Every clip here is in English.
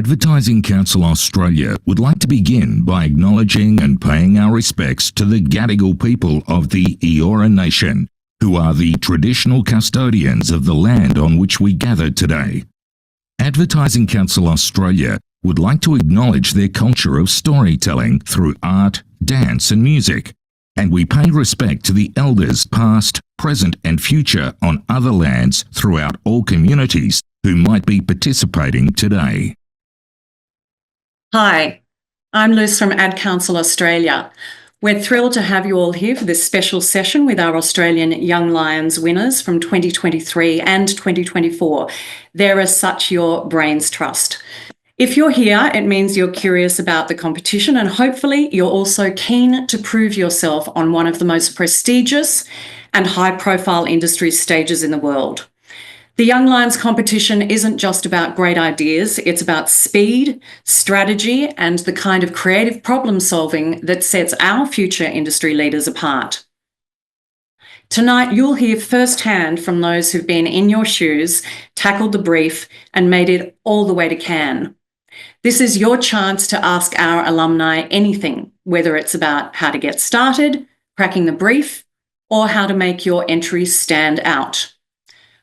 Advertising Council Australia would like to begin by acknowledging and paying our respects to the Gadigal people of the Eora Nation, who are the traditional custodians of the land on which we gather today. Advertising Council Australia would like to acknowledge their culture of storytelling through art, dance and music, and we pay respect to the elders past, present and future on other lands throughout all communities who might be participating today. Hi, I'm Luce from Ad Council Australia. We're thrilled to have you all here for this special session with our Australian Young Lions winners from 2023 and 2024. They're as such your brains trust. If you're here, it means you're curious about the competition and hopefully you're also keen to prove yourself on one of the most prestigious and high-profile industry stages in the world. The Young Lions competition isn't just about great ideas, it's about speed, strategy, and the kind of creative problem solving that sets our future industry leaders apart. Tonight, you'll hear firsthand from those who've been in your shoes, tackled the brief, and made it all the way to Cannes. This is your chance to ask our alumni anything, whether it's about how to get started, cracking the brief, or how to make your entries stand out.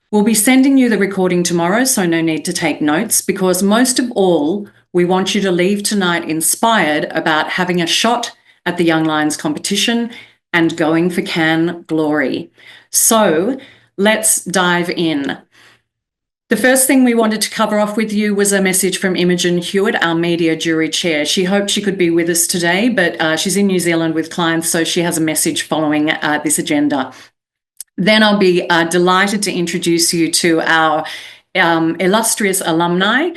We'll be sending you the recording tomorrow, so no need to take notes, because most of all, we want you to leave tonight inspired about having a shot at the Young Lions competition and going for Cannes glory. So let's dive in. The first thing we wanted to cover off with you was a message from Imogen Hewitt, our media jury chair. She hoped she could be with us today, but she's in New Zealand with clients, so she has a message following this agenda. Then I'll be delighted to introduce you to our illustrious alumni.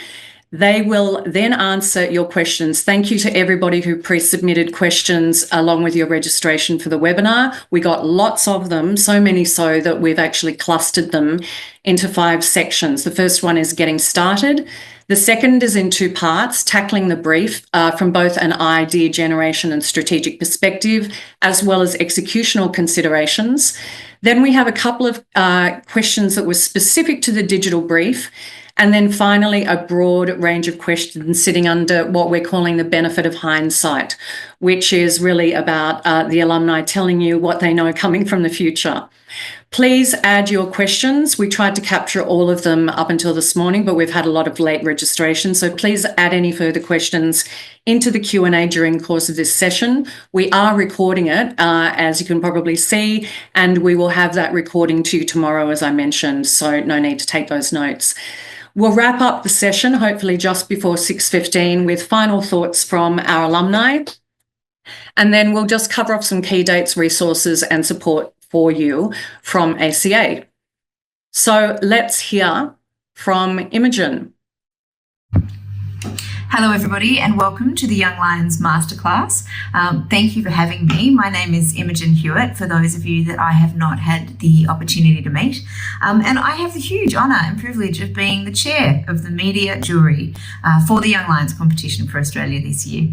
They will then answer your questions. Thank you to everybody who pre-submitted questions along with your registration for the webinar. We got lots of them, so many so that we've actually clustered them into 5 sections. The first one is getting started. The second is in 2 parts, tackling the brief from both an idea generation and strategic perspective, as well as executional considerations. Then we have a couple of questions that were specific to the digital brief. And then finally, a broad range of questions sitting under what we're calling the benefit of hindsight, which is really about the alumni telling you what they know coming from the future. Please add your questions. We tried to capture all of them up until this morning, but we've had a lot of late registration. So please add any further questions into the Q&A during the course of this session. We are recording it, as you can probably see, and we will have that recording to you tomorrow, as I mentioned, so no need to take those notes. We'll wrap up the session, hopefully just before 6:15, with final thoughts from our alumni. And then we'll just cover off some key dates, resources, and support for you from ACA. So let's hear from Imogen. Hello everybody and welcome to the Young Lions Masterclass. Thank you for having me. My name is Imogen Hewitt, for those of you that I have not had the opportunity to meet. And I have the huge honour and privilege of being the chair of the media jury for the Young Lions competition for Australia this year.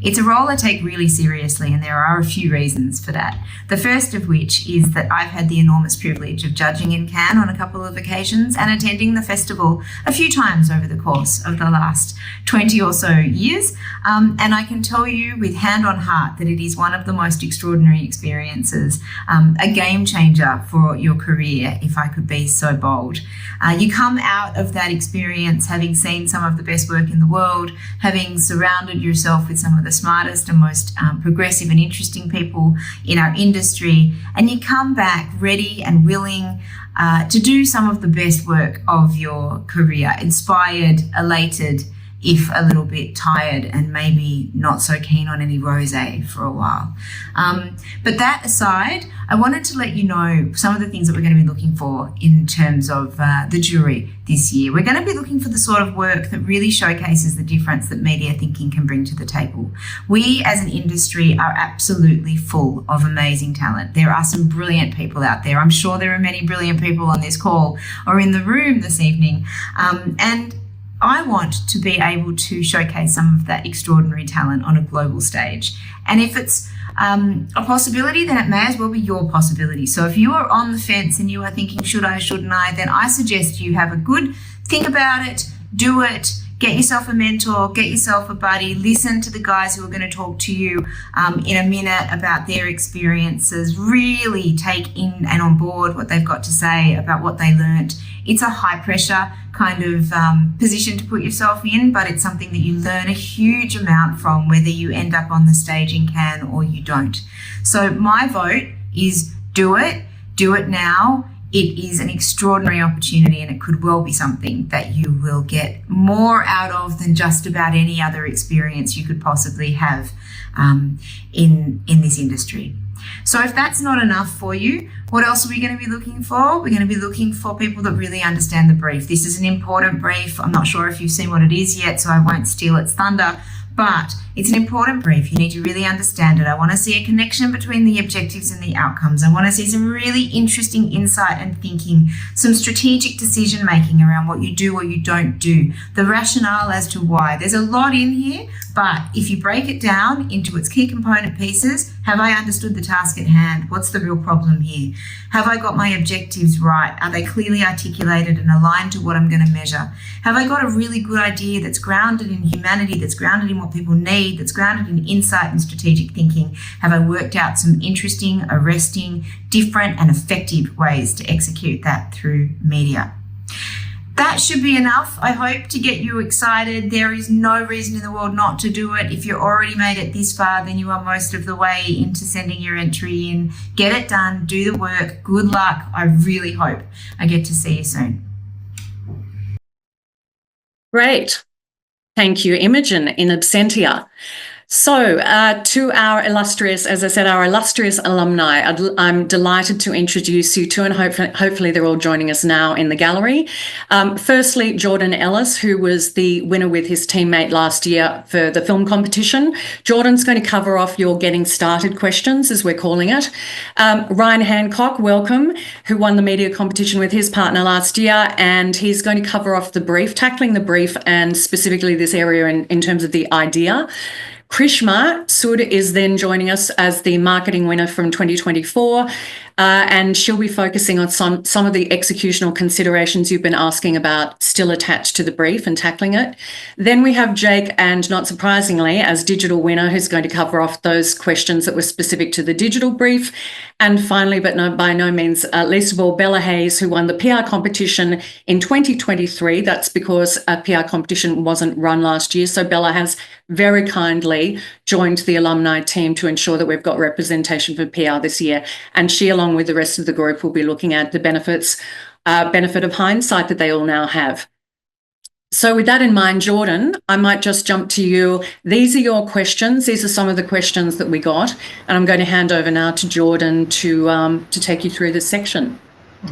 It's a role I take really seriously, and there are a few reasons for that. The first of which is that I've had the enormous privilege of judging in Cannes on a couple of occasions and attending the festival a few times over the course of the last 20 or so years. And I can tell you with hand on heart that it is one of the most extraordinary experiences, a game changer for your career, if I could be so bold. You come out of that experience having seen some of the best work in the world, having surrounded yourself with some of the smartest and most progressive and interesting people in our industry, and you come back ready and willing to do some of the best work of your career, inspired, elated, if a little bit tired and maybe not so keen on any rosé for a while. But that aside, I wanted to let you know some of the things that we're going to be looking for in terms of the jury this year. We're going to be looking for the sort of work that really showcases the difference that media thinking can bring to the table. We as an industry are absolutely full of amazing talent. There are some brilliant people out there. I'm sure there are many brilliant people on this call or in the room this evening. And I want to be able to showcase some of that extraordinary talent on a global stage. And if it's a possibility, then it may as well be your possibility. So if you are on the fence and you are thinking, should I, shouldn't I, then I suggest you have a good think about it, do it, get yourself a mentor, get yourself a buddy, listen to the guys who are going to talk to you in a minute about their experiences, really take in and on board what they've got to say about what they learnt. It's a high pressure kind of position to put yourself in, but it's something that you learn a huge amount from, whether you end up on the staging can or you don't. So my vote is do it now. It is an extraordinary opportunity, and it could well be something that you will get more out of than just about any other experience you could possibly have in this industry. So if that's not enough for you, what else are we going to be looking for? We're going to be looking for people that really understand the brief. This is an important brief. I'm not sure if you've seen what it is yet, so I won't steal its thunder, but it's an important brief. You need to really understand it. I want to see a connection between the objectives and the outcomes. I want to see some really interesting insight and thinking, some strategic decision making around what you do or you don't do, the rationale as to why. There's a lot in here, but if you break it down into its key component pieces, have I understood the task at hand? What's the real problem here? Have I got my objectives right? Are they clearly articulated and aligned to what I'm going to measure? Have I got a really good idea that's grounded in humanity, that's grounded in what people need, that's grounded in insight and strategic thinking? Have I worked out some interesting, arresting, different and effective ways to execute that through media? That should be enough, I hope, to get you excited. There is no reason in the world not to do it. If you already made it this far, then you are most of the way into sending your entry in. Get it done, do the work. Good luck. I really hope I get to see you soon. Great. Thank you, Imogen, in absentia. So to our illustrious, as I said, our illustrious alumni, I'm delighted to introduce you to, and hopefully they're all joining us now in the gallery. Firstly, Jordan Ellis, who was the winner with his teammate last year for the film competition. Jordan's going to cover off your getting started questions, as we're calling it. Ryan Hancock, welcome, who won the media competition with his partner last year, and he's going to cover off the brief, tackling the brief, and specifically this area in terms of the idea. Krishma Sood is then joining us as the marketing winner from 2024, and she'll be focusing on some of the executional considerations you've been asking about still attached to the brief and tackling it. Then we have Jake, and not surprisingly, as digital winner, who's going to cover off those questions that were specific to the digital brief. And finally, but by no means least of all, Bella Hayes, who won the PR competition in 2023. That's because a PR competition wasn't run last year. So Bella has very kindly joined the alumni team to ensure that we've got representation for PR this year. And she, along with the rest of the group, will be looking at the benefit of hindsight that they all now have. So with that in mind, Jordan, I might just jump to you. These are your questions. These are some of the questions that we got. And I'm going to hand over now to Jordan to take you through this section.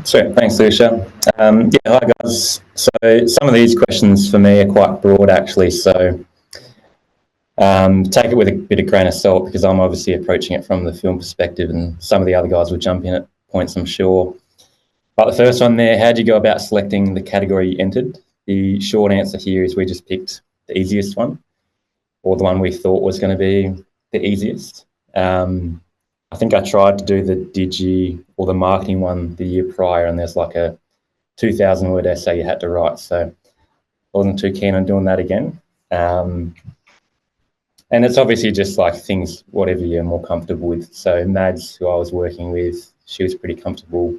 Sweet. Thanks, Lucia. Hi, guys. So some of these questions for me are quite broad, actually. So take it with a bit of grain of salt, because I'm obviously approaching it from the film perspective, and some of the other guys will jump in at points, I'm sure. But the first one there, how do you go about selecting the category you entered? The short answer here is we just picked the easiest one, or the one we thought was going to be the easiest. I think I tried to do the digi or the marketing one the year prior, and there's like a 2,000-word essay you had to write, so I wasn't too keen on doing that again. And it's obviously just like things, whatever you're more comfortable with. So Mads, who I was working with, she was pretty comfortable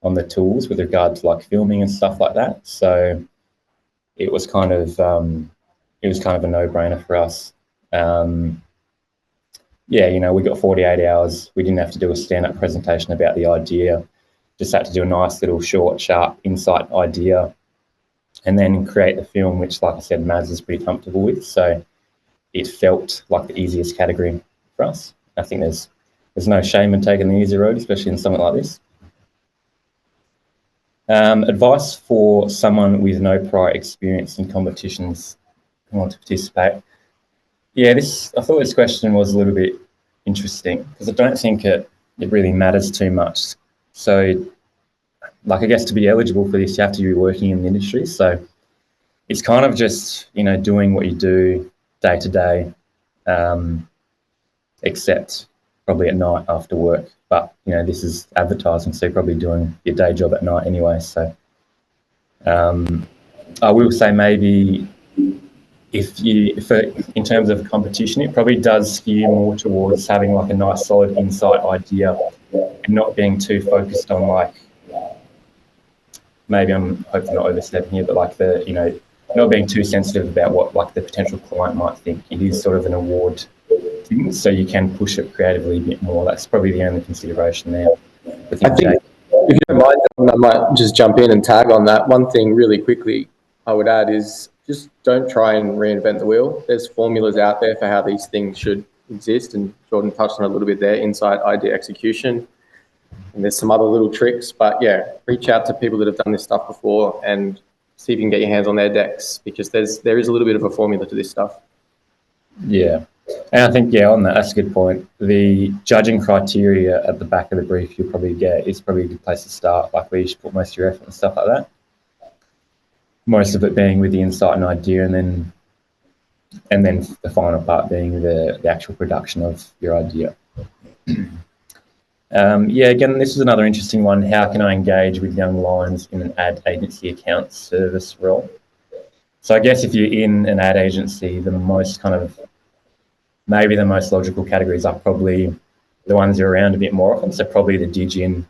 on the tools with regard to like filming and stuff like that. So it was kind of a no-brainer for us. We got 48 hours. We didn't have to do a stand-up presentation about the idea. Just had to do a nice little short, sharp insight idea, and then create the film, which, like I said, Mads is pretty comfortable with. So it felt like the easiest category for us. I think there's no shame in taking the easy road, especially in something like this. Advice for someone with no prior experience in competitions who want to participate. Yeah, I thought this question was a little bit interesting, because I don't think it really matters too much. So, like, I guess to be eligible for this, you have to be working in the industry. So it's kind of just, doing what you do day to day, except probably at night after work. But, this is advertising, so you're probably doing your day job at night anyway. So I will say maybe in terms of competition, it probably does skew more towards having like a nice solid insight idea and not being too focused on like, maybe I'm hopefully not overstepping here, but like not being too sensitive about what like the potential client might think. It is sort of an award thing, so you can push it creatively a bit more. That's probably the only consideration there. I think, if you don't mind, I might just jump in and tag on that. One thing really quickly I would add is just don't try and reinvent the wheel. There's formulas out there for how these things should exist, and Jordan touched on a little bit there, insight, idea, execution. And there's some other little tricks, but yeah, reach out to people that have done this stuff before and see if you can get your hands on their decks, because there is a little bit of a formula to this stuff. Yeah. And I think, on that's a good point. The judging criteria at the back of the brief you'll probably get is probably a good place to start, like where you should put most of your effort and stuff like that. Most of it being with the insight and idea, and then the final part being the actual production of your idea. Again, this is another interesting one. How can I engage with Young Lions in an ad agency account service role? So I guess if you're in an ad agency, maybe the most logical categories are probably the ones that are around a bit more often. So probably the dig-in,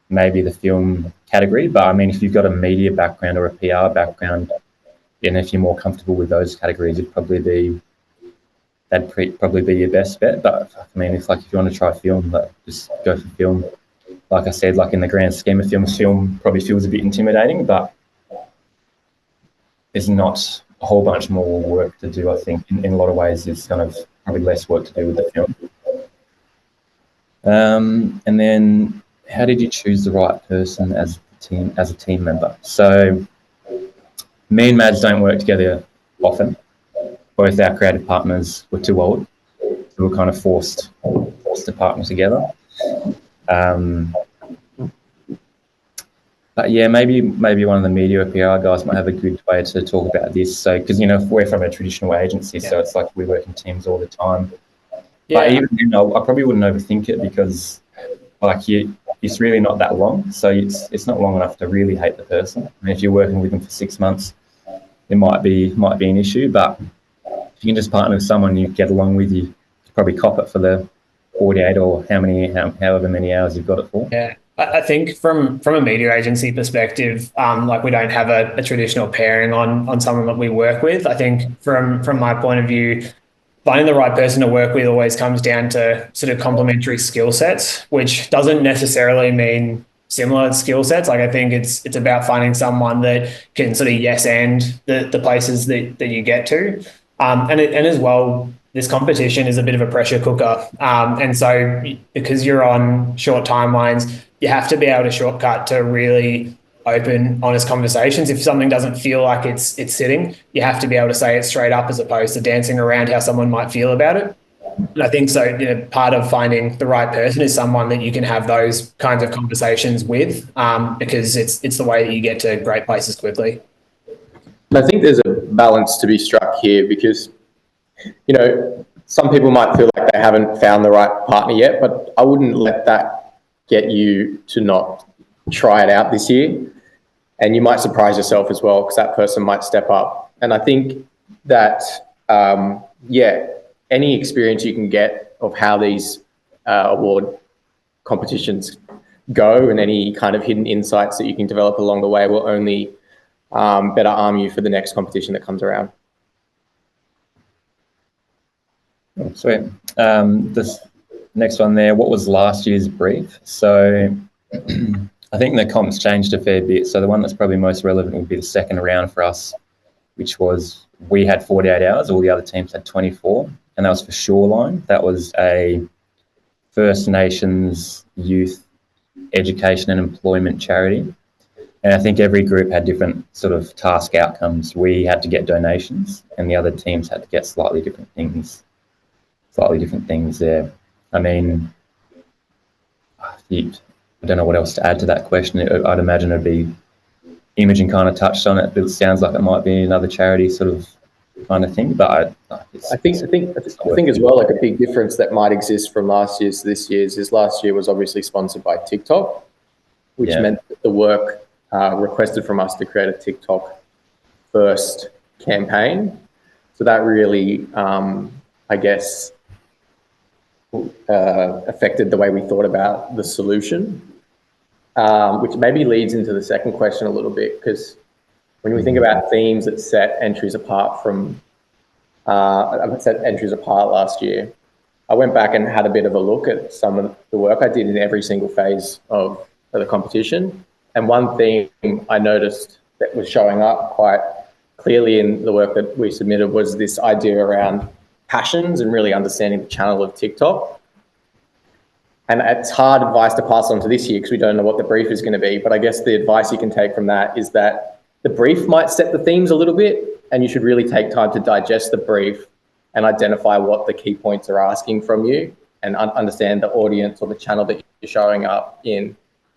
maybe the film category. But I mean, if you've got a media background or a PR background, and if you're more comfortable with those categories, that'd probably be your best bet. But I mean, if you want to try film, just go for film. Like I said, like in the grand scheme of things, film probably feels a bit intimidating, but there's not a whole bunch more work to do. I think in a lot of ways, it's kind of probably less work to do with the film. And then, how did you choose the right person as a team member? So, me and Mads don't work together often. Both our creative partners were too old, so we were kind of forced to partner together. But yeah, maybe one of the media or PR guys might have a good way to talk about this. So, because we're from a traditional agency, so it's like we work in teams all the time. Yeah. But even I probably wouldn't overthink it, because it's really not that long. So it's not long enough to really hate the person. I mean, if you're working with them for 6 months, it might be an issue. But if you can just partner with someone you get along with, you probably cop it for the 48 or however many hours you've got it for. Yeah. I think from a media agency perspective, we don't have a traditional pairing on someone that we work with. I think from my point of view, finding the right person to work with always comes down to sort of complementary skill sets, which doesn't necessarily mean similar skill sets. Like, I think it's about finding someone that can sort of yes and the places that you get to. And as well, this competition is a bit of a pressure cooker. And so because you're on short timelines, you have to be able to shortcut to really open, honest conversations. If something doesn't feel like it's sitting, you have to be able to say it straight up, as opposed to dancing around how someone might feel about it. And I think so, part of finding the right person is someone that you can have those kinds of conversations with, because it's the way that you get to great places quickly. I think there's a balance to be struck here, because, some people might feel like they haven't found the right partner yet, but I wouldn't let that get you to not try it out this year. And you might surprise yourself as well, because that person might step up. And I think that, any experience you can get of how these award competitions go, and any kind of hidden insights that you can develop along the way, will only better arm you for the next competition that comes around. Oh, sweet. This next one there, what was last year's brief? So I think the comps changed a fair bit. So the one that's probably most relevant would be the second round for us, which was we had 48 hours, all the other teams had 24, and that was for Shoreline. That was a First Nations youth education and employment charity. And I think every group had different sort of task outcomes. We had to get donations, and the other teams had to get slightly different things there. I mean, I don't know what else to add to that question. I'd imagine it'd be, Imogen kind of touched on it, but it sounds like it might be another charity sort of kind of thing. But I think as well, like a big difference that might exist from last year's to this year's is last year was obviously sponsored by TikTok, which meant that the work requested from us to create a TikTok first campaign So that really, I guess, affected the way we thought about the solution, which maybe leads into the second question a little bit, because when we think about themes that set entries apart from, set entries apart last year, I went back and had a bit of a look at some of the work I did in every single phase of the competition. And one theme I noticed that was showing up quite clearly in the work that we submitted was this idea around passions and really understanding the channel of TikTok. And it's hard advice to pass on to this year because we don't know what the brief is going to be. But I guess the advice you can take from that is that the brief might set the themes a little bit, and you should really take time to digest the brief and identify what the key points are asking from you, and understand the audience or the channel that you're showing up in,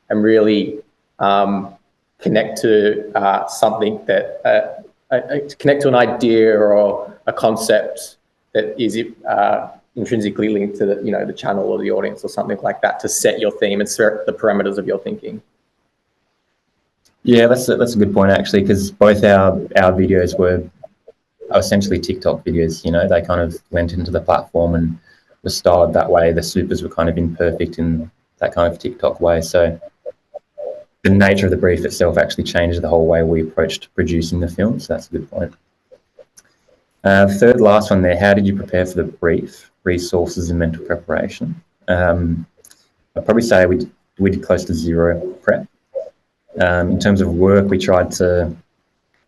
and really connect to something that, connect to an idea or a concept that is intrinsically linked to the channel or the audience or something like that, to set your theme and set the parameters of your thinking. Yeah, that's a good point, actually, because both our videos were essentially TikTok videos. They kind of went into the platform and were styled that way. The supers were kind of imperfect in that kind of TikTok way. So the nature of the brief itself actually changed the whole way we approached producing the film. So that's a good point. Third last one there, how did you prepare for the brief? Resources and mental preparation. I'd probably say we did close to zero prep. In terms of work, we tried to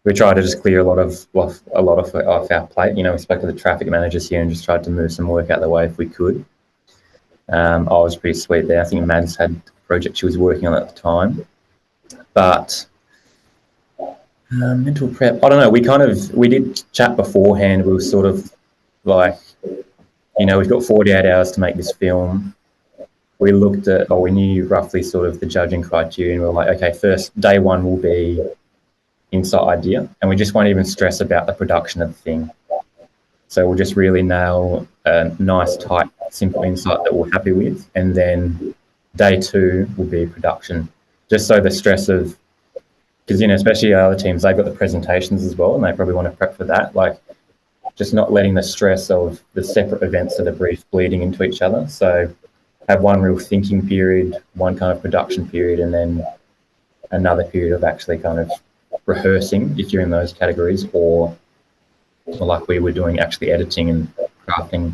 just clear a lot of off our plate. We spoke to the traffic managers here and just tried to move some work out of the way if we could. I was pretty sweet there. I think Mads had a project she was working on at the time. But mental prep, I don't know. We did chat beforehand. We were sort of like, we've got 48 hours to make this film. We looked at, we knew roughly sort of the judging criteria, and we were like, okay, first day one will be insight idea, and we just won't even stress about the production of the thing. So we'll just really nail a nice, tight, simple insight that we're happy with, and then day two will be production. Just so the stress of, because especially our other teams, they've got the presentations as well, and they probably want to prep for that. Like, just not letting the stress of the separate events of the brief bleeding into each other. So have one real thinking period, one kind of production period, and then another period of actually kind of rehearsing, if you're in those categories, or like we were doing, actually editing and crafting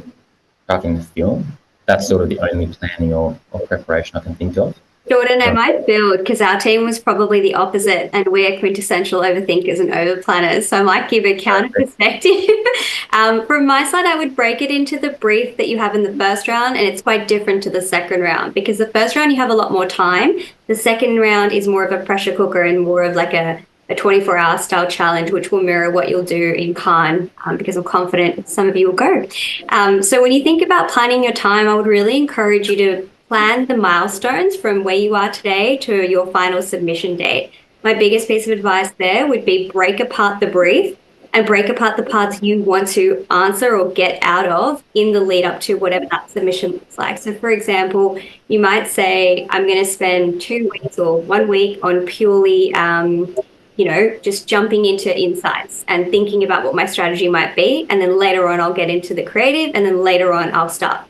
the film. That's sort of the only planning or preparation I can think of. Jordan, I might build, because our team was probably the opposite, and we're quintessential overthinkers and overplanners. So I might give a counter perspective. From my side, I would break it into the brief that you have in the first round, and it's quite different to the second round, because the first round you have a lot more time. The second round is more of a pressure cooker and more of like a 24-hour style challenge, which will mirror what you'll do in Cannes, because I'm confident some of you will go. So when you think about planning your time, I would really encourage you to plan the milestones from where you are today to your final submission date. My biggest piece of advice there would be break apart the brief and break apart the parts you want to answer or get out of in the lead up to whatever that submission looks like. So for example, you might say, I'm going to spend 2 weeks or 1 week on purely, just jumping into insights and thinking about what my strategy might be. And then later on, I'll get into the creative. And then later on, I'll start,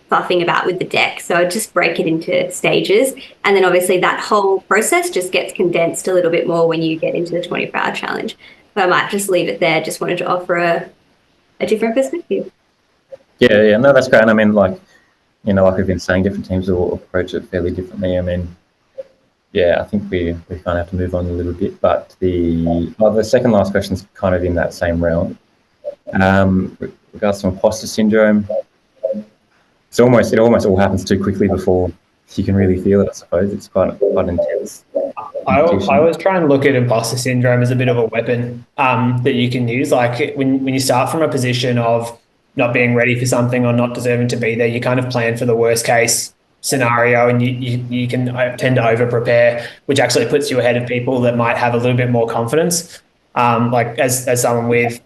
fluffing about with the deck. So I just break it into stages. And then obviously that whole process just gets condensed a little bit more when you get into the 24-hour challenge. But I might just leave it there. Just wanted to offer a different perspective. Yeah, no, that's great. And I mean, like we've been saying, different teams will approach it fairly differently. I mean, yeah, I think we kind of have to move on a little bit. But the second last question is kind of in that same realm. Regards to imposter syndrome, it almost all happens too quickly before you can really feel it. I suppose it's quite intense. I always try and look at imposter syndrome as a bit of a weapon that you can use. Like when you start from a position of not being ready for something or not deserving to be there, you kind of plan for the worst case scenario, and you can tend to over prepare, which actually puts you ahead of people that might have a little bit more confidence. Like as someone with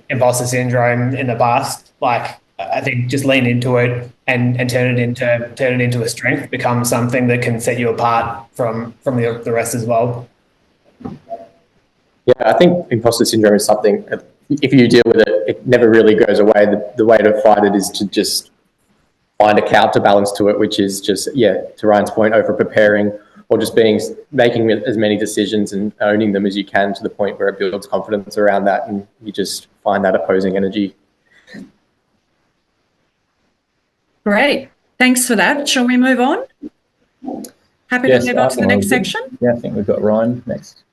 imposter syndrome in the past, like I think just lean into it and turn it into a strength, becomes something that can set you apart from the rest as well. Yeah, I think imposter syndrome is something if you deal with it, it never really goes away. The way to fight it is to just find a counterbalance to it, which is just, to Ryan's point, over preparing, or just making as many decisions and owning them as you can, to the point where it builds confidence around that, and you just find that opposing energy. Great. Thanks for that. Shall we move on? Happy to move on to the next section? Yeah, I think we've got Ryan next.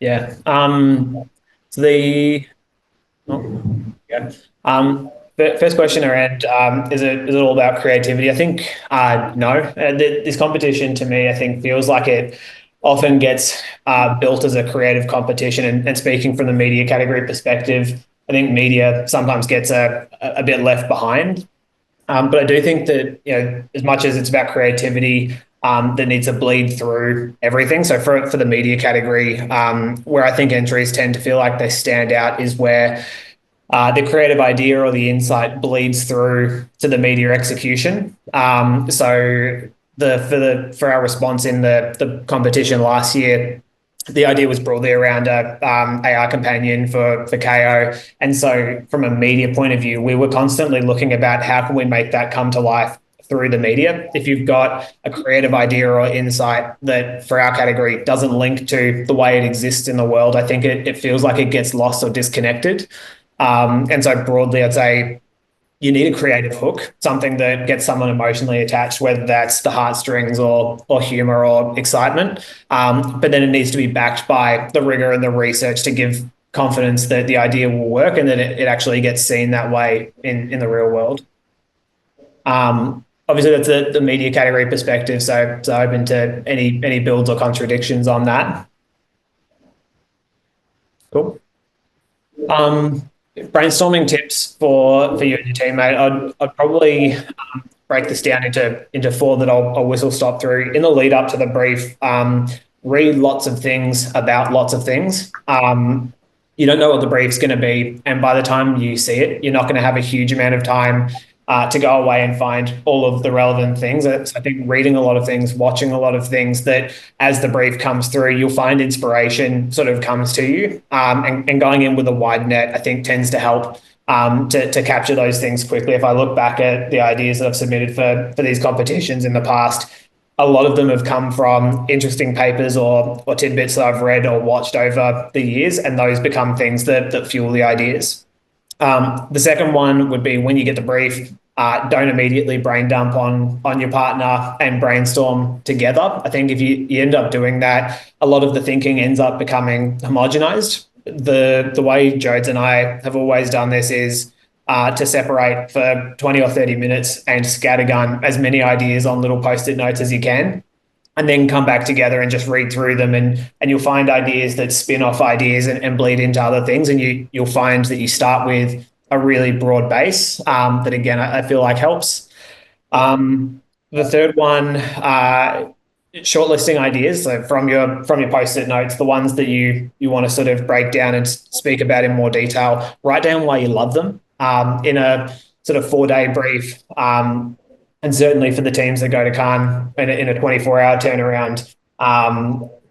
Yeah. First question around, is it all about creativity? I think no. This competition, to me, I think feels like it often gets built as a creative competition. And speaking from the media category perspective, I think media sometimes gets a bit left behind. But I do think that, as much as it's about creativity, that needs to bleed through everything. So for the media category, where I think entries tend to feel like they stand out is where the creative idea or the insight bleeds through to the media execution. So for our response in the competition last year, the idea was broadly around a AR companion for KO. And so from a media point of view, we were constantly looking about how can we make that come to life through the media. If you've got a creative idea or insight that for our category doesn't link to the way it exists in the world, I think it feels like it gets lost or disconnected. And so broadly, I'd say you need a creative hook, something that gets someone emotionally attached, whether that's the heartstrings or humor or excitement. But then it needs to be backed by the rigor and the research to give confidence that the idea will work and that it actually gets seen that way in the real world. Obviously, that's the media category perspective, so open to any builds or contradictions on that. Cool. Brainstorming tips for you and your teammate. I'd probably break this down into 4 that I'll whistle stop through. In the lead up to the brief, read lots of things about lots of things. You don't know what the brief's going to be, and by the time you see it, you're not going to have a huge amount of time to go away and find all of the relevant things. So I think reading a lot of things, watching a lot of things, that as the brief comes through, you'll find inspiration sort of comes to you. And going in with a wide net, I think, tends to help to capture those things quickly. If I look back at the ideas that I've submitted for these competitions in the past, a lot of them have come from interesting papers or tidbits that I've read or watched over the years, and those become things that fuel the ideas. The second one would be, when you get the brief, don't immediately brain dump on your partner and brainstorm together. I think if you end up doing that, a lot of the thinking ends up becoming homogenized. The way Jodes and I have always done this is to separate for 20 or 30 minutes and scattergun as many ideas on little post-it notes as you can, and then come back together and just read through them, and you'll find ideas that spin off ideas and bleed into other things, and you'll find that you start with a really broad base that, again, I feel like helps. The third one, shortlisting ideas. So from your post-it notes, the ones that you want to sort of break down and speak about in more detail, write down why you love them in a sort of 4-day brief. And certainly for the teams that go to Cannes in a 24-hour turnaround,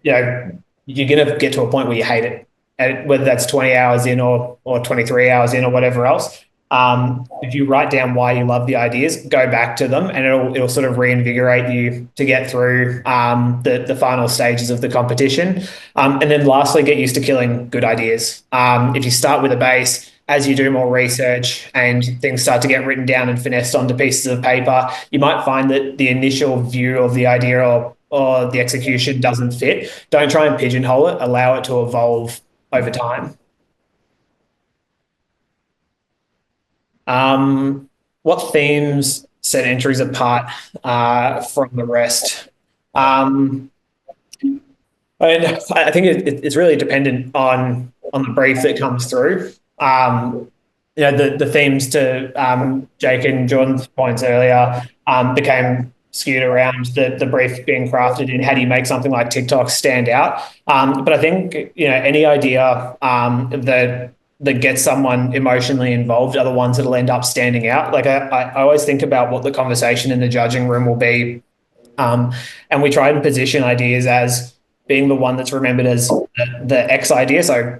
you're going to get to a point where you hate it, and whether that's 20 hours in or 23 hours in or whatever else. If you write down why you love the ideas, go back to them, and it'll sort of reinvigorate you to get through the final stages of the competition. And then lastly, get used to killing good ideas. If you start with a base, as you do more research and things start to get written down and finessed onto pieces of paper, you might find that the initial view of the idea or the execution doesn't fit. Don't try and pigeonhole it. Allow it to evolve over time. What themes set entries apart from the rest? And I think it's really dependent on the brief that comes through. The themes to Jake and Jordan's points earlier became skewed around the brief being crafted in how do you make something like TikTok stand out. But I think any idea that gets someone emotionally involved are the ones that'll end up standing out. Like I always think about what the conversation in the judging room will be, and we try and position ideas as being the one that's remembered as the X idea. So,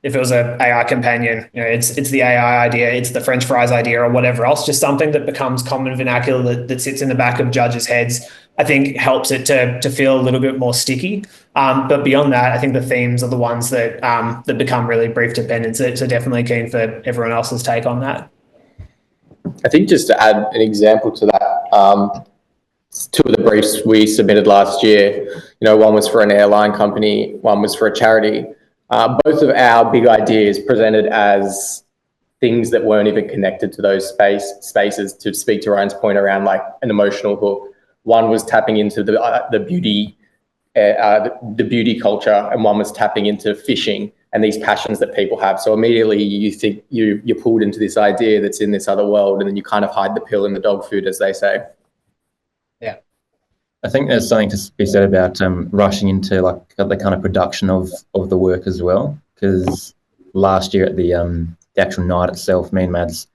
if it was a AI companion, it's the AI idea, it's the French fries idea, or whatever else, just something that becomes common vernacular that sits in the back of judges' heads, I think helps it to feel a little bit more sticky. But beyond that, I think the themes are the ones that become really brief dependent. So definitely keen for everyone else's take on that. I think just to add an example to that, two of the briefs we submitted last year, one was for an airline company, one was for a charity. Both of our big ideas presented as things that weren't even connected to those spaces, to speak to Ryan's point around like an emotional hook. One was tapping into the beauty culture, and one was tapping into fishing and these passions that people have. So immediately you think you're pulled into this idea that's in this other world, and then you kind of hide the pill in the dog food, as they say. Yeah. I think there's something to be said about rushing into like the kind of production of the work as well. Because last year at the actual night itself, me and Mads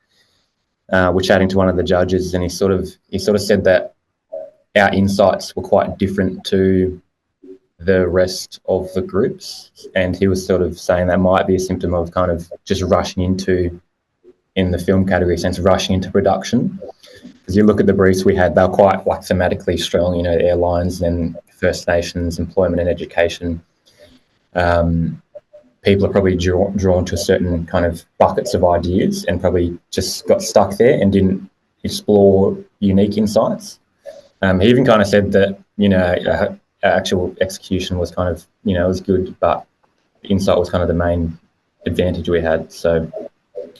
were chatting to one of the judges, and he sort of said that our insights were quite different to the rest of the groups, and he was sort of saying that might be a symptom of kind of just rushing into, in the film category sense, rushing into production. Because you look at the briefs we had, they were quite like thematically strong, airlines and First Nations, employment and education. People are probably drawn to a certain kind of buckets of ideas and probably just got stuck there and didn't explore unique insights. He even kind of said that, our actual execution was kind of, it was good, but the insight was kind of the main advantage we had. So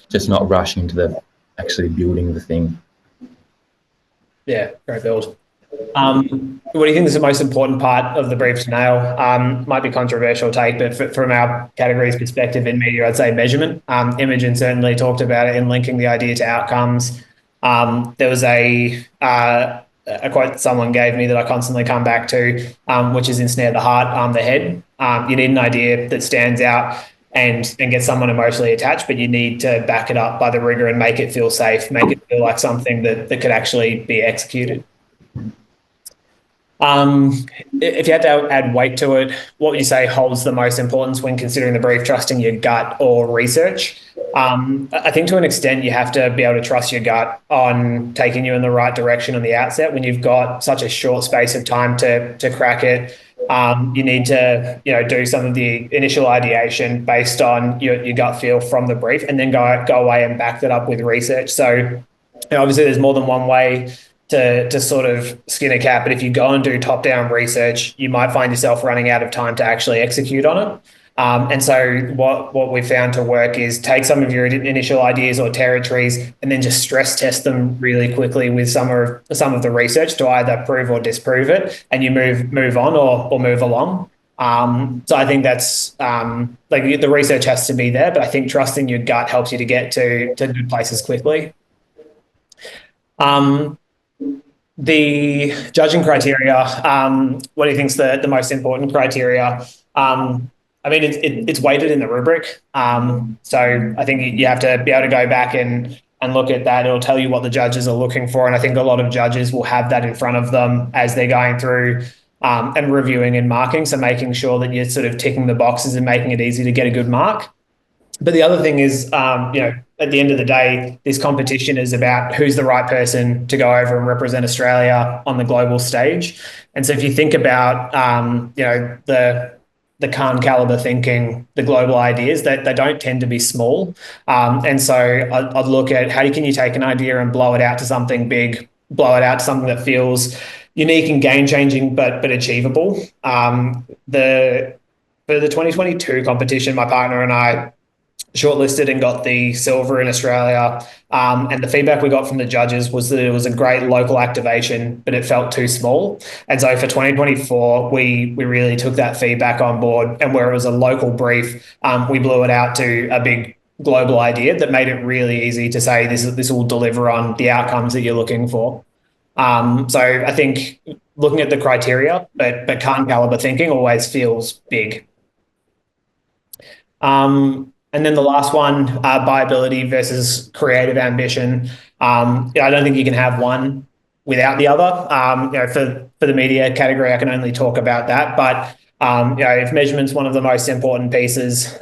just not rushing into the actually building the thing. Yeah, great build. What do you think is the most important part of the brief to nail? Might be controversial take, but from our categories perspective in media, I'd say measurement. Imogen certainly talked about it in linking the idea to outcomes. There was a quote someone gave me that I constantly come back to, which is ensnare the heart, arm the head. You need an idea that stands out and get someone emotionally attached, but you need to back it up by the rigor and make it feel safe, make it feel like something that could actually be executed. If you had to add weight to it, what would you say holds the most importance when considering the brief, trusting your gut or research? I think to an extent you have to be able to trust your gut on taking you in the right direction on the outset. When you've got such a short space of time to crack it, you need to do some of the initial ideation based on your gut feel from the brief, and then go away and back that up with research. So obviously there's more than one way to sort of skin a cat, but if you go and do top-down research, you might find yourself running out of time to actually execute on it. And so what we found to work is take some of your initial ideas or territories and then just stress test them really quickly with some of the research to either prove or disprove it, and you move on or move along. So I think that's like the research has to be there, but I think trusting your gut helps you to get to good places quickly. The judging criteria, what do you think is the most important criteria? I mean, it's weighted in the rubric. So I think you have to be able to go back and look at that. It'll tell you what the judges are looking for. And I think a lot of judges will have that in front of them as they're going through and reviewing and marking. So making sure that you're sort of ticking the boxes and making it easy to get a good mark. But the other thing is, at the end of the day, this competition is about who's the right person to go over and represent Australia on the global stage. And so if you think about, the Khan caliber thinking, the global ideas, that they don't tend to be small. And so I'd look at how can you take an idea and blow it out to something big, blow it out to something that feels unique and game-changing, but achievable. For the 2022 competition, my partner and I shortlisted and got the silver in Australia. And the feedback we got from the judges was that it was a great local activation, but it felt too small. And so for 2024, we really took that feedback on board, and where it was a local brief, we blew it out to a big global idea that made it really easy to say this will deliver on the outcomes that you're looking for. So I think looking at the criteria, but Khan caliber thinking always feels big. And then the last one, viability versus creative ambition. I don't think you can have one without the other. For the media category, I can only talk about that. But if measurement's one of the most important pieces,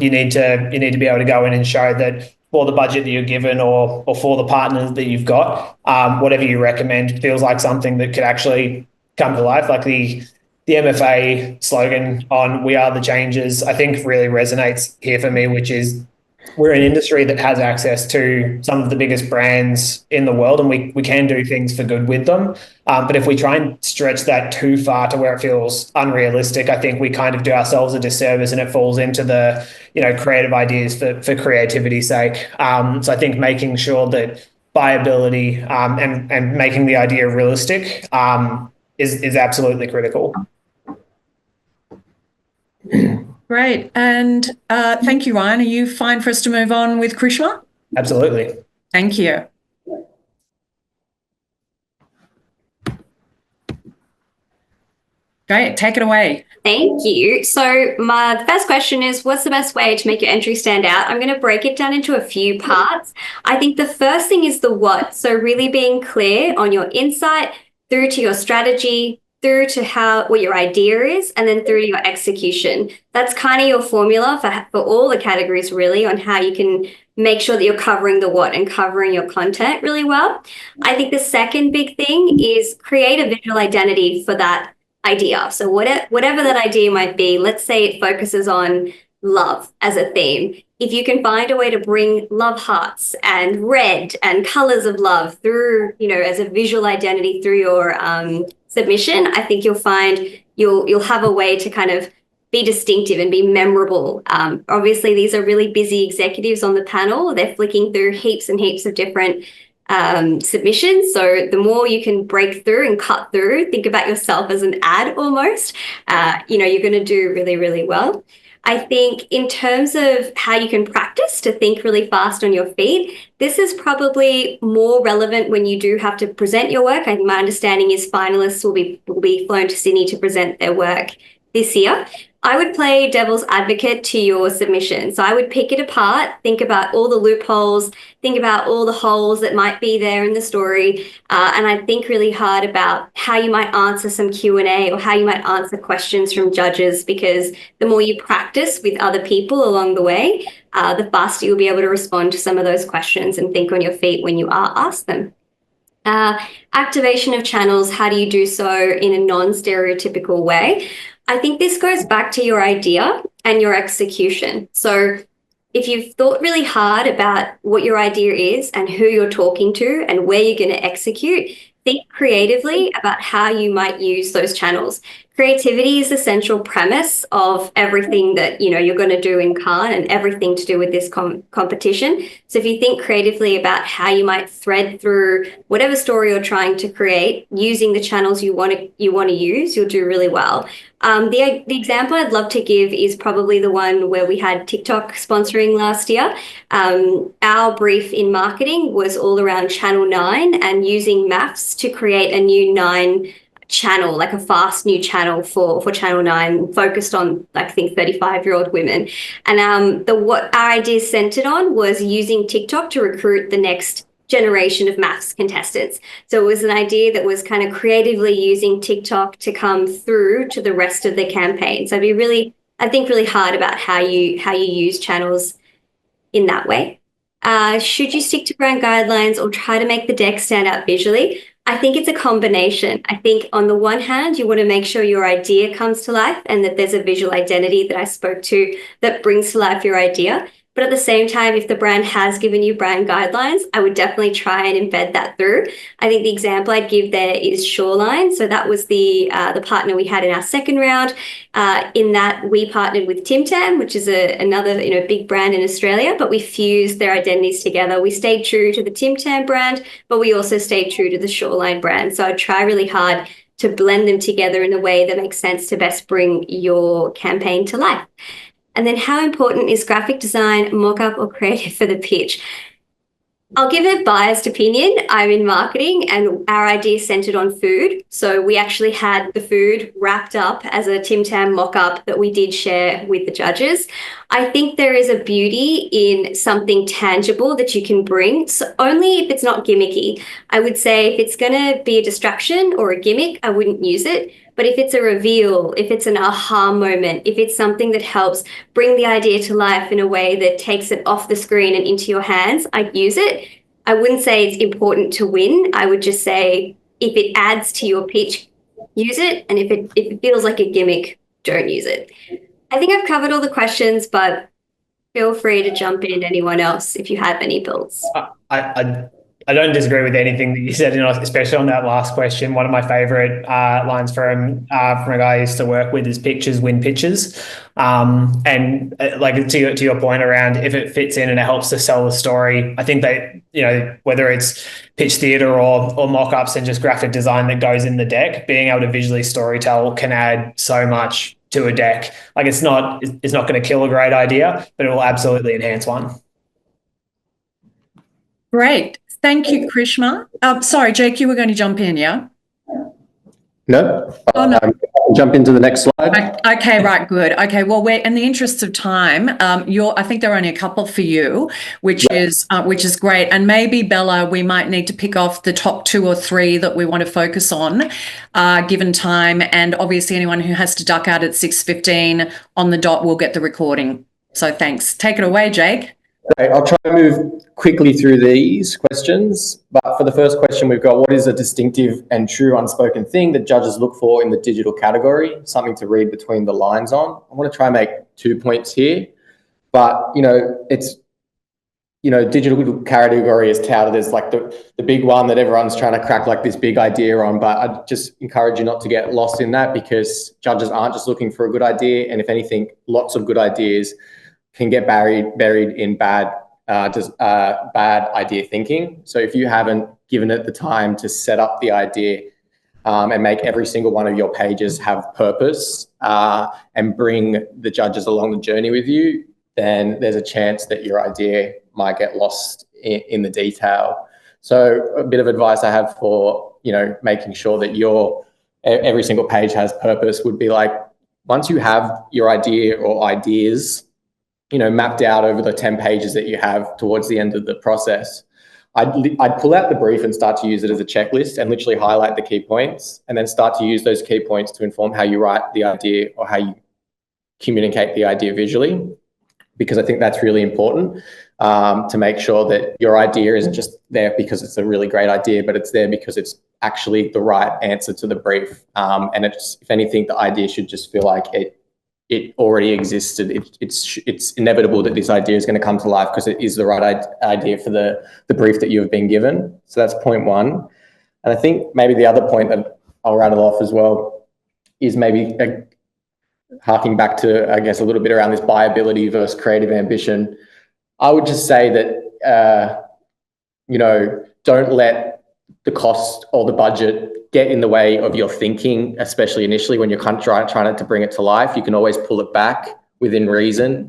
you need to be able to go in and show that for the budget that you're given or for the partners that you've got, whatever you recommend feels like something that could actually come to life. Like the MFA slogan on "We are the changes," I think really resonates here for me, which is we're an industry that has access to some of the biggest brands in the world, and we can do things for good with them. But if we try and stretch that too far to where it feels unrealistic, I think we kind of do ourselves a disservice, and it falls into the creative ideas for creativity's sake. So I think making sure that viability and making the idea realistic is absolutely critical. Great. And thank you, Ryan. Are you fine for us to move on with Krishma? Absolutely. Thank you. Great. Take it away. Thank you. So my first question is, what's the best way to make your entry stand out? I'm going to break it down into a few parts. I think the first thing is the what. So really being clear on your insight through to your strategy, through to what your idea is, and then through to your execution. That's kind of your formula for all the categories, really, on how you can make sure that you're covering the what and covering your content really well. I think the second big thing is create a visual identity for that idea. So whatever that idea might be, let's say it focuses on love as a theme. If you can find a way to bring love hearts and red and colors of love through, as a visual identity through your submission, I think you'll find you'll have a way to kind of be distinctive and be memorable. Obviously, these are really busy executives on the panel. They're flicking through heaps and heaps of different submissions. So the more you can break through and cut through, think about yourself as an ad almost, you're going to do really, really well. I think in terms of how you can practice to think really fast on your feet, this is probably more relevant when you do have to present your work. My understanding is finalists will be flown to Sydney to present their work this year. I would play devil's advocate to your submission. So I would pick it apart, think about all the loopholes, think about all the holes that might be there in the story, and I'd think really hard about how you might answer some Q&A or how you might answer questions from judges, because the more you practice with other people along the way, the faster you'll be able to respond to some of those questions and think on your feet when you are asked them. Activation of channels, how do you do so in a non-stereotypical way? I think this goes back to your idea and your execution. So if you've thought really hard about what your idea is and who you're talking to and where you're going to execute, think creatively about how you might use those channels. Creativity is the central premise of everything that you're going to do in Cannes and everything to do with this competition. So if you think creatively about how you might thread through whatever story you're trying to create using the channels you want to use, you'll do really well. The example I'd love to give is probably the one where we had TikTok sponsoring last year. Our brief in marketing was all around Channel 9 and using maths to create a new 9 channel, like a fast new channel for Channel 9 focused on, I think, 35-year-old women. And what our idea centered on was using TikTok to recruit the next generation of maths contestants. So it was an idea that was kind of creatively using TikTok to come through to the rest of the campaign. So I think really hard about how you use channels in that way. Should you stick to brand guidelines or try to make the deck stand out visually? I think it's a combination. I think on the one hand, you want to make sure your idea comes to life and that there's a visual identity that I spoke to that brings to life your idea. But at the same time, if the brand has given you brand guidelines, I would definitely try and embed that through. I think the example I'd give there is Shoreline. So that was the partner we had in our second round. In that we partnered with Tim Tam, which is another big brand in Australia, but we fused their identities together. We stayed true to the Tim Tam brand, but we also stayed true to the Shoreline brand. So I'd try really hard to blend them together in a way that makes sense to best bring your campaign to life. And then how important is graphic design, mock-up, or creative for the pitch? I'll give a biased opinion. I'm in marketing and our idea is centered on food. So we actually had the food wrapped up as a Tim Tam mock-up that we did share with the judges. I think there is a beauty in something tangible that you can bring, so only if it's not gimmicky. I would say if it's going to be a distraction or a gimmick, I wouldn't use it. But if it's a reveal, if it's an aha moment, if it's something that helps bring the idea to life in a way that takes it off the screen and into your hands, I'd use it. I wouldn't say it's important to win. I would just say if it adds to your pitch, use it. And if it feels like a gimmick, don't use it. I think I've covered all the questions, but feel free to jump in, anyone else, if you have any builds. I don't disagree with anything that you said, especially on that last question. One of my favorite lines from a guy I used to work with is "Pictures win pitches," and like to your point around if it fits in and it helps to sell the story. I think that whether it's pitch theatre or mock-ups and just graphic design that goes in the deck, being able to visually storytell can add so much to a deck. Like it's not going to kill a great idea, but it will absolutely enhance one. Great. Thank you, Krishma. Sorry, Jake, you were going to jump in, yeah? No. Oh, no. I'll jump into the next slide. Okay, right, good. Okay, well, we're in the interest of time. I think there are only a couple for you, which is great. And maybe Bella, we might need to pick off the top 2 or 3 that we want to focus on, given time. And obviously, anyone who has to duck out at 6:15 on the dot will get the recording. So thanks. Take it away, Jake. Great. I'll try to move quickly through these questions. But for the first question, we've got what is a distinctive and true unspoken thing that judges look for in the digital category? Something to read between the lines on. I want to try and make 2 points here. But, it's, digital category is touted as like the big one that everyone's trying to crack like this big idea on. But I just encourage you not to get lost in that because judges aren't just looking for a good idea. And if anything, lots of good ideas can get buried in bad idea thinking. So if you haven't given it the time to set up the idea and make every single one of your pages have purpose and bring the judges along the journey with you, then there's a chance that your idea might get lost in the detail. So a bit of advice I have for, making sure that every single page has purpose would be like, once you have your idea or ideas mapped out over the 10 pages that you have towards the end of the process, I'd pull out the brief and start to use it as a checklist and literally highlight the key points and then start to use those key points to inform how you write the idea or how you communicate the idea visually, because I think that's really important to make sure that your idea isn't just there because it's a really great idea, but it's there because it's actually the right answer to the brief. And it's, if anything, the idea should just feel like it already existed. It's inevitable that this idea is going to come to life because it is the right idea for the brief that you have been given. So that's point 1. And I think maybe the other point that I'll rattle off as well is maybe harking back to, I guess, a little bit around this buyability versus creative ambition. I would just say that, don't let the cost or the budget get in the way of your thinking, especially initially when you're kind of trying to bring it to life. You can always pull it back within reason.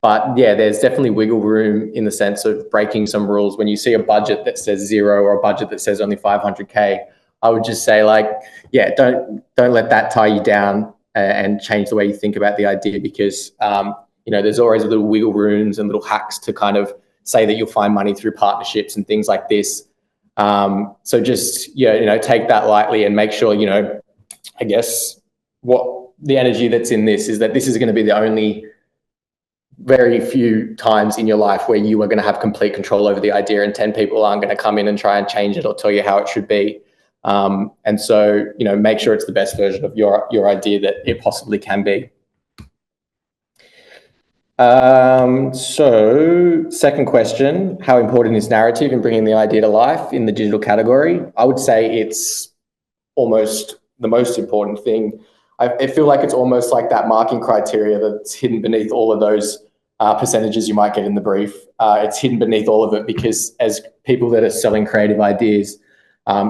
But yeah, there's definitely wiggle room in the sense of breaking some rules. When you see a budget that says 0 or a budget that says only 500K, I would just say don't let that tie you down and change the way you think about the idea because, there's always little wiggle rooms and little hacks to kind of say that you'll find money through partnerships and things like this. So just, take that lightly and make sure, I guess what the energy that's in this is that this is going to be the only very few times in your life where you are going to have complete control over the idea and 10 people aren't going to come in and try and change it or tell you how it should be. And so, make sure it's the best version of your idea that it possibly can be. So second question, how important is narrative in bringing the idea to life in the digital category? I would say it's almost the most important thing. I feel like it's almost like that marking criteria that's hidden beneath all of those percentages you might get in the brief. It's hidden beneath all of it because as people that are selling creative ideas,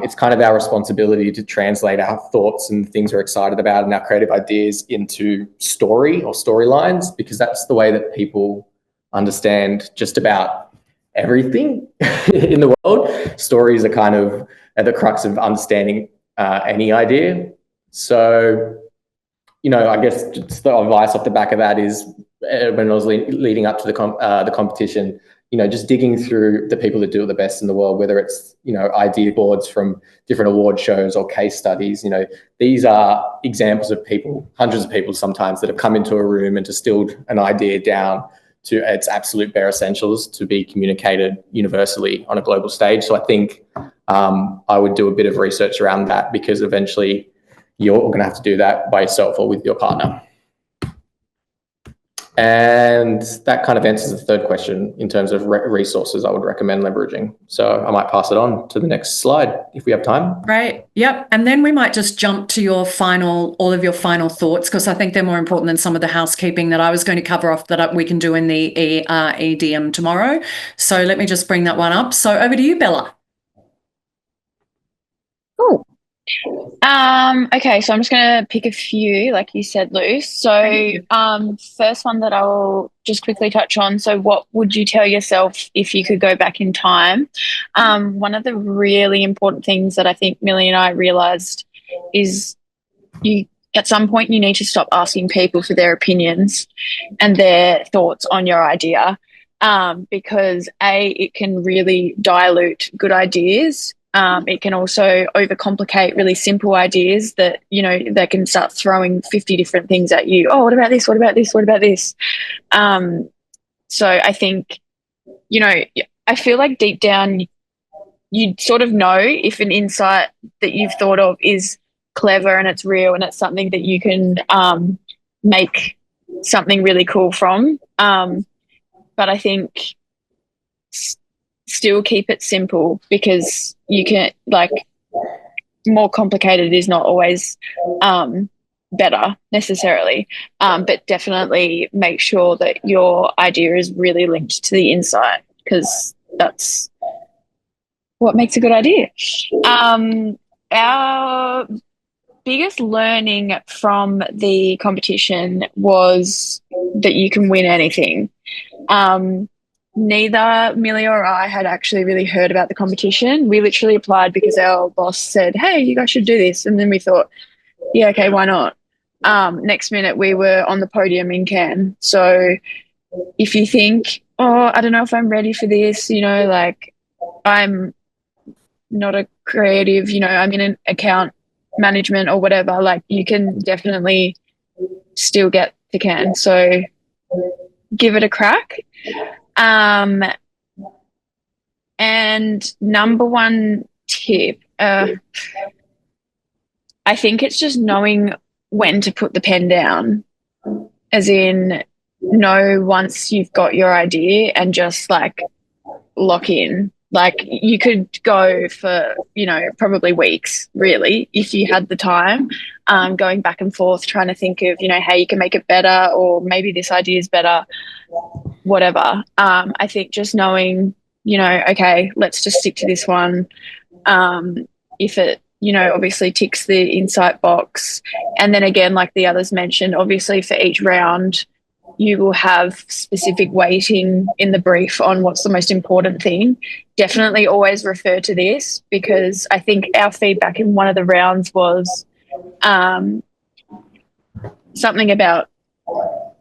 it's kind of our responsibility to translate our thoughts and things we're excited about and our creative ideas into story or storylines, because that's the way that people understand just about everything in the world. Stories are kind of at the crux of understanding any idea. So, I guess just the advice off the back of that is when I was leading up to the competition, just digging through the people that do it the best in the world, whether it's, idea boards from different award shows or case studies. These are examples of people, hundreds of people sometimes, that have come into a room and distilled an idea down to its absolute bare essentials to be communicated universally on a global stage. So I think I would do a bit of research around that, because eventually you're going to have to do that by yourself or with your partner. And that kind of answers the third question in terms of resources I would recommend leveraging. So I might pass it on to the next slide if we have time. Right. Yep. And then we might just jump to all of your final thoughts, because I think they're more important than some of the housekeeping that I was going to cover off that we can do in the EDM tomorrow. So let me just bring that one up. So over to you, Bella. Cool. Okay, so I'm just going to pick a few, like you said, Luce. So first one that I will just quickly touch on. So what would you tell yourself if you could go back in time? One of the really important things that I think Millie and I realised is at some point you need to stop asking people for their opinions and their thoughts on your idea, because it can really dilute good ideas. It can also overcomplicate really simple ideas that, they can start throwing 50 different things at you. Oh, what about this? What about this? What about this? So I think, I feel like deep down you sort of know if an insight that you've thought of is clever and it's real and it's something that you can make something really cool from. But I think still keep it simple, because you can, more complicated is not always better necessarily, but definitely make sure that your idea is really linked to the insight, because that's what makes a good idea. Our biggest learning from the competition was that you can win anything. Neither Millie or I had actually really heard about the competition. We literally applied because our boss said, hey, you guys should do this. And then we thought, yeah, okay, why not? Next minute we were on the podium in Cannes. So if you think, I don't know if I'm ready for this, I'm not a creative, I'm in an account management or whatever, you can definitely still get to Cannes. So give it a crack. And number one tip, I think it's just knowing when to put the pen down, as in know once you've got your idea and just lock in. You could go for, probably weeks, really, if you had the time, going back and forth, trying to think of, how you can make it better, or maybe this idea is better, whatever. I think just knowing, okay, let's just stick to this one. If it, obviously ticks the insight box. And then again, like the others mentioned, obviously for each round, you will have specific weighting in the brief on what's the most important thing. Definitely always refer to this, because I think our feedback in one of the rounds was something about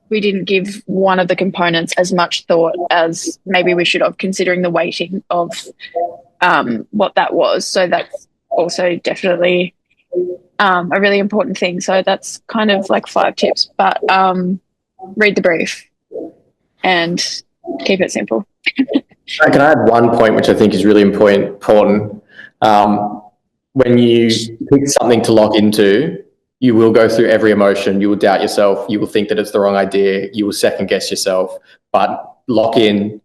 we didn't give one of the components as much thought as maybe we should have, considering the weighting of what that was. So that's also definitely a really important thing. So that's kind of 5 tips, but read the brief and keep it simple. Can I add one point which I think is really important? When you pick something to lock into, you will go through every emotion. You will doubt yourself. You will think that it's the wrong idea. You will second guess yourself, but lock in,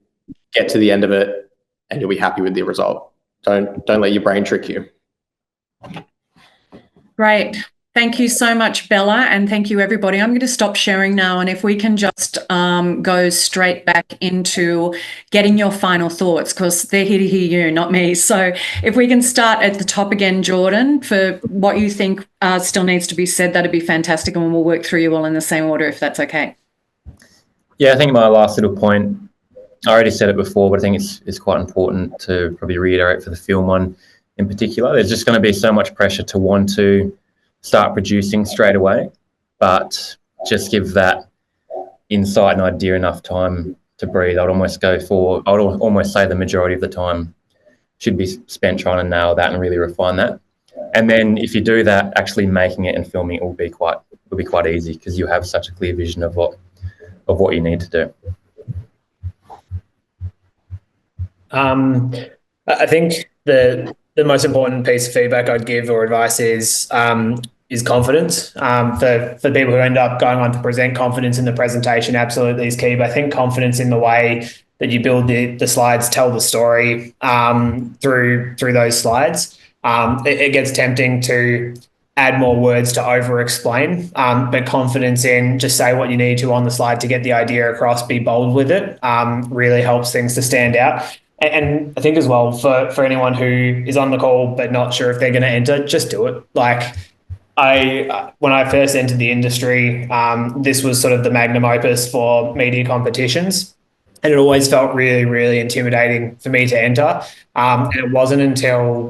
get to the end of it, and you'll be happy with the result. Don't let your brain trick you. Great. Thank you so much, Bella, and thank you, everybody. I'm going to stop sharing now, and if we can just go straight back into getting your final thoughts, because they're here to hear you, not me. So if we can start at the top again, Jordan, for what you think still needs to be said, that'd be fantastic, and we'll work through you all in the same order, if that's okay. Yeah, I think my last little point I already said it before, but I think it's quite important to probably reiterate for the film one in particular. There's just going to be so much pressure to want to start producing straight away, but just give that insight and idea enough time to breathe. I'd almost say the majority of the time should be spent trying to nail that and really refine that. And then if you do that, actually making it and filming it will be quite easy, because you have such a clear vision of what you need to do. I think the most important piece of feedback I'd give or advice is confidence. For people who end up going on to present, confidence in the presentation absolutely is key. But I think confidence in the way that you build the slides, tell the story through those slides. It gets tempting to add more words to over-explain, but confidence in just say what you need to on the slide to get the idea across, be bold with it, really helps things to stand out. And I think as well, for anyone who is on the call but not sure if they're going to enter, just do it. Like, when I first entered the industry, this was sort of the magnum opus for media competitions. And it always felt really, really intimidating for me to enter. And it wasn't until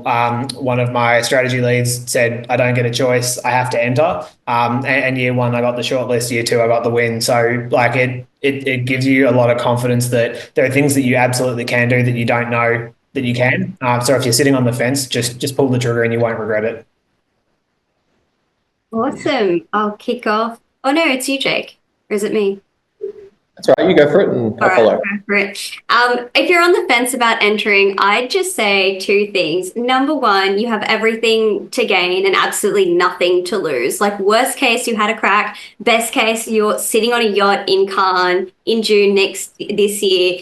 one of my strategy leads said, I don't get a choice, I have to enter. And year one, I got the shortlist. Year two, I got the win. So like it gives you a lot of confidence that there are things that you absolutely can do that you don't know that you can. So if you're sitting on the fence, just pull the trigger and you won't regret it. Awesome. I'll kick off. Oh, no, it's you, Jake. Or is it me? That's right. You go for it and I'll follow. Go for it. If you're on the fence about entering, I'd just say two things. Number one, you have everything to gain and absolutely nothing to lose. Like, worst case, you had a crack. Best case, you're sitting on a yacht in Cannes in June this year,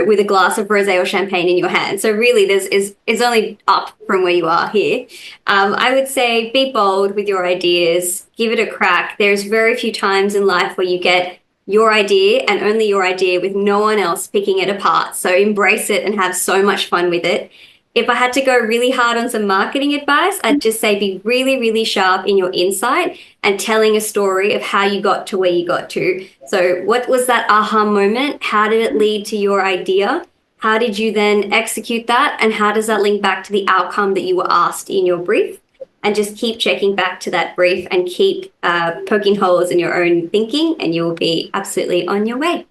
with a glass of rosé or champagne in your hand. So really, it's only up from where you are here. I would say be bold with your ideas. Give it a crack. There's very few times in life where you get your idea and only your idea with no one else picking it apart. So embrace it and have so much fun with it. If I had to go really hard on some marketing advice, I'd just say be really, really sharp in your insight and telling a story of how you got to where you got to. So what was that aha moment? How did it lead to your idea? How did you then execute that? And how does that link back to the outcome that you were asked in your brief? And just keep checking back to that brief and keep poking holes in your own thinking, and you will be absolutely on your way.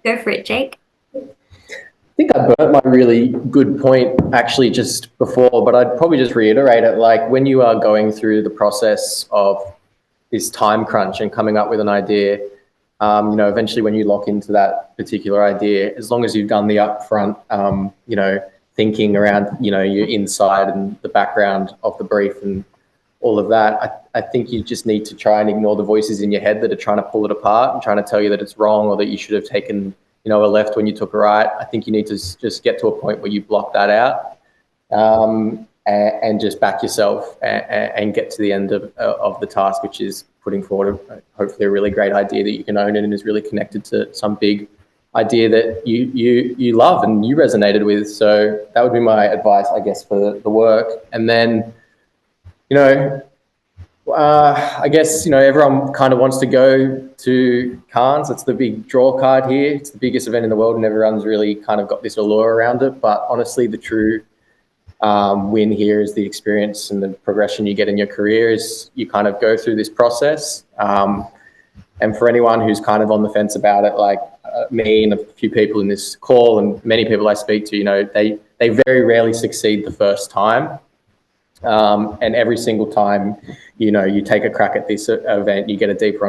Go for it, Jake. I think I burnt my really good point actually just before, but I'd probably just reiterate it. Like, when you are going through the process of this time crunch and coming up with an idea, eventually when you lock into that particular idea, as long as you've done the upfront, thinking around, your inside and the background of the brief and all of that, I think you just need to try and ignore the voices in your head that are trying to pull it apart and trying to tell you that it's wrong or that you should have taken, a left when you took a right. I think you need to just get to a point where you block that out and just back yourself and get to the end of the task, which is putting forward hopefully a really great idea that you can own and is really connected to some big idea that you love and you resonated with. So that would be my advice, I guess, for the work. And then, I guess, everyone kind of wants to go to Cannes. It's the big draw card here. It's the biggest event in the world and everyone's really kind of got this allure around it. But honestly, the true win here is the experience and the progression you get in your career is you kind of go through this process. And for anyone who's kind of on the fence about it, like me and a few people in this call and many people I speak to, they very rarely succeed the first time. And every single time, you take a crack at this event, you get a deeper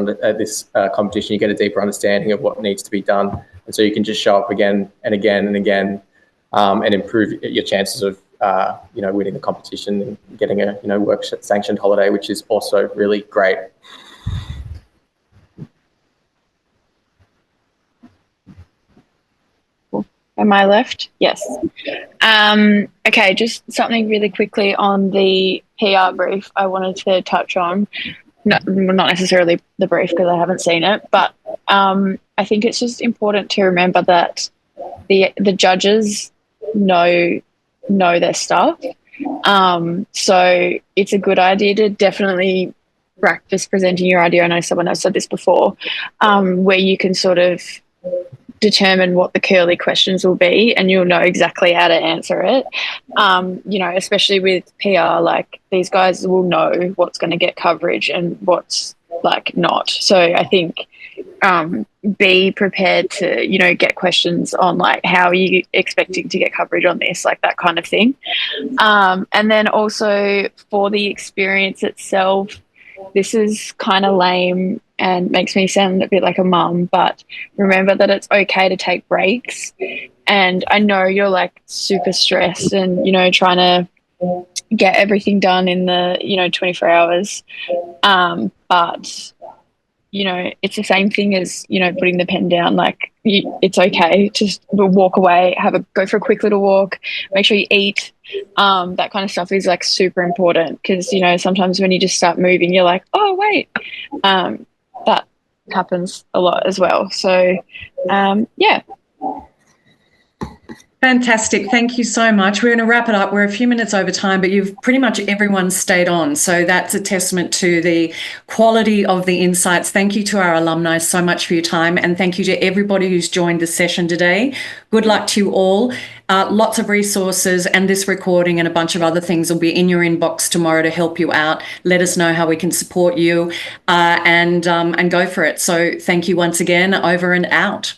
competition, you get a deeper understanding of what needs to be done. And so you can just show up again and again and again and improve your chances of, winning the competition and getting a, work sanctioned holiday, which is also really great. Am I left? Yes. Okay, just something really quickly on the PR brief I wanted to touch on. Not necessarily the brief because I haven't seen it, but I think it's just important to remember that the judges know their stuff. So it's a good idea to definitely practice presenting your idea. I know someone else said this before, where you can sort of determine what the curly questions will be, and you'll know exactly how to answer it. You know, especially with PR, like these guys will know what's going to get coverage and what's like not. So I think be prepared to, you know, get questions on like how are you expecting to get coverage on this, like that kind of thing. And then also for the experience itself, this is kind of lame and makes me sound a bit like a mum, but remember that it's okay to take breaks. And I know you're like super stressed and, you know, trying to get everything done in the, you know, 24 hours. But, you know, it's the same thing as, you know, putting the pen down. Like it's okay to just walk away, go for a quick little walk, make sure you eat. That kind of stuff is like super important because, you know, sometimes when you just start moving, you're like, oh, wait, that happens a lot as well. So, yeah. Fantastic. Thank you so much. We're going to wrap it up. We're a few minutes over time, but you've pretty much everyone stayed on. So that's a testament to the quality of the insights. Thank you to our alumni so much for your time. And thank you to everybody who's joined the session today. Good luck to you all. Lots of resources and this recording and a bunch of other things will be in your inbox tomorrow to help you out. Let us know how we can support you and go for it. So thank you once again. Over and out.